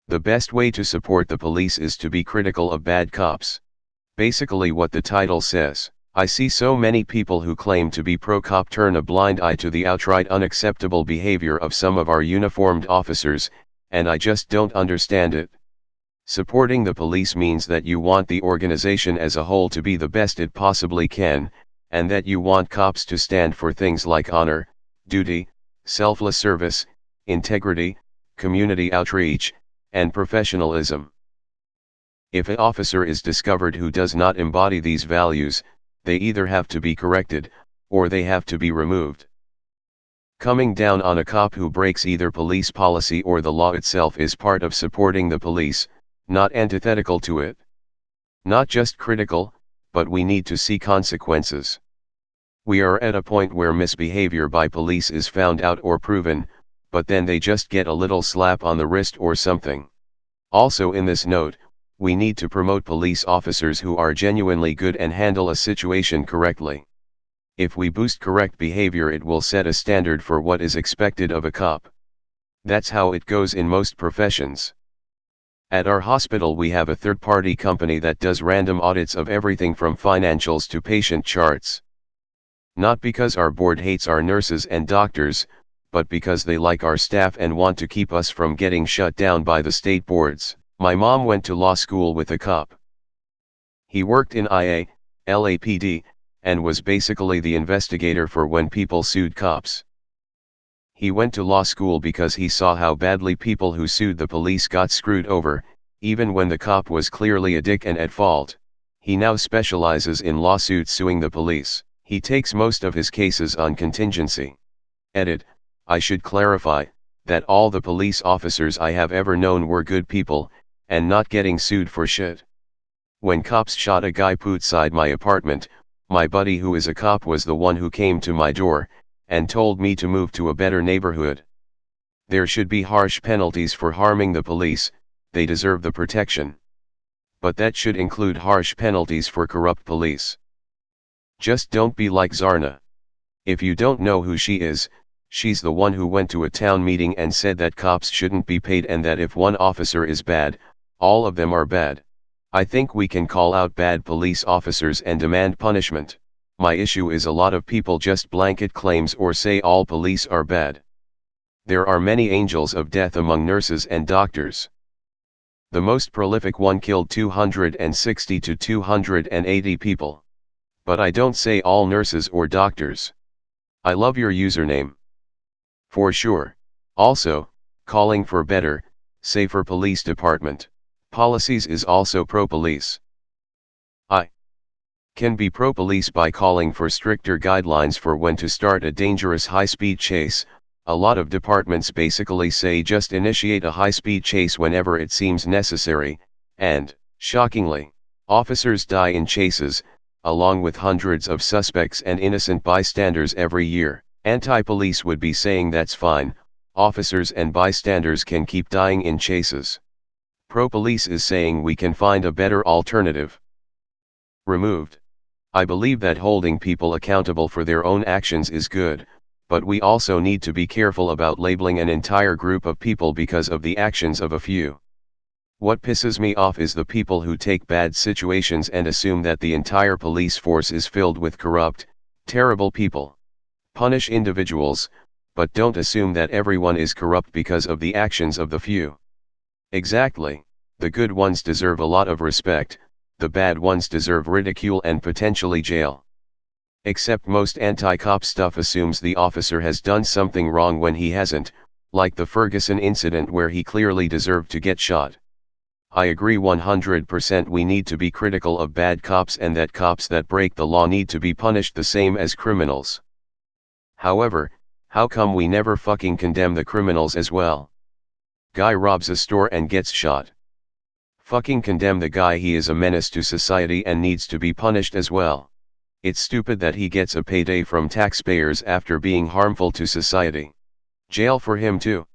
The best way to support the police is to be critical of bad cops. Basically what the title says. I see so many people who claim to be pro-cop turn a blind eye to the outright unacceptable behavior of some of our uniformed officers, and I just don't understand it. Supporting the police means that you want the organization as a whole to be the best it possibly can, and that you want cops to stand for things like honor, duty, selfless service, integrity, community outreach, and professionalism. If an officer is discovered who does not embody these values, they either have to be corrected, or they have to be removed. Coming down on a cop who breaks either police policy or the law itself is part of supporting the police, not antithetical to it. Not just critical, but we need to see consequences. We are at a point where misbehavior by police is found out or proven, but then they just get a little slap on the wrist or something. Also in this note, we need to promote police officers who are genuinely good and handle a situation correctly. If we boost correct behavior, it will set a standard for what is expected of a cop. That's how it goes in most professions. At our hospital we have a third-party company that does random audits of everything from financials to patient charts. Not because our board hates our nurses and doctors, but because they like our staff and want to keep us from getting shut down by the state boards. My mom went to law school with a cop. He worked in IA, LAPD, and was basically the investigator for when people sued cops. He went to law school because he saw how badly people who sued the police got screwed over, even when the cop was clearly a dick and at fault. He now specializes in lawsuits suing the police. He takes most of his cases on contingency. Edit, I should clarify, that all the police officers I have ever known were good people, and not getting sued for shit. When cops shot a guy outside my apartment, my buddy who is a cop was the one who came to my door, and told me to move to a better neighborhood. There should be harsh penalties for harming the police, they deserve the protection. But that should include harsh penalties for corrupt police. Just don't be like Zarna. If you don't know who she is, she's the one who went to a town meeting and said that cops shouldn't be paid and that if one officer is bad, all of them are bad. I think we can call out bad police officers and demand punishment. My issue is a lot of people just blanket claims or say all police are bad. There are many angels of death among nurses and doctors. The most prolific one killed 260 to 280 people. But I don't say all nurses or doctors. I love your username. For sure. Also, calling for better, safer police department policies is also pro-police. I can be pro-police by calling for stricter guidelines for when to start a dangerous high-speed chase. A lot of departments basically say just initiate a high-speed chase whenever it seems necessary, and, shockingly, officers die in chases, along with hundreds of suspects and innocent bystanders every year. Anti-police would be saying that's fine, officers and bystanders can keep dying in chases. Pro-police is saying we can find a better alternative. Removed. I believe that holding people accountable for their own actions is good, but we also need to be careful about labeling an entire group of people because of the actions of a few. What pisses me off is the people who take bad situations and assume that the entire police force is filled with corrupt, terrible people. Punish individuals, but don't assume that everyone is corrupt because of the actions of the few. Exactly, the good ones deserve a lot of respect, the bad ones deserve ridicule and potentially jail. Except most anti-cop stuff assumes the officer has done something wrong when he hasn't, like the Ferguson incident where he clearly deserved to get shot. I agree 100% we need to be critical of bad cops and that cops that break the law need to be punished the same as criminals. However, how come we never fucking condemn the criminals as well? Guy robs a store and gets shot. Fucking condemn the guy, he is a menace to society and needs to be punished as well. It's stupid that he gets a payday from taxpayers after being harmful to society. Jail for him too.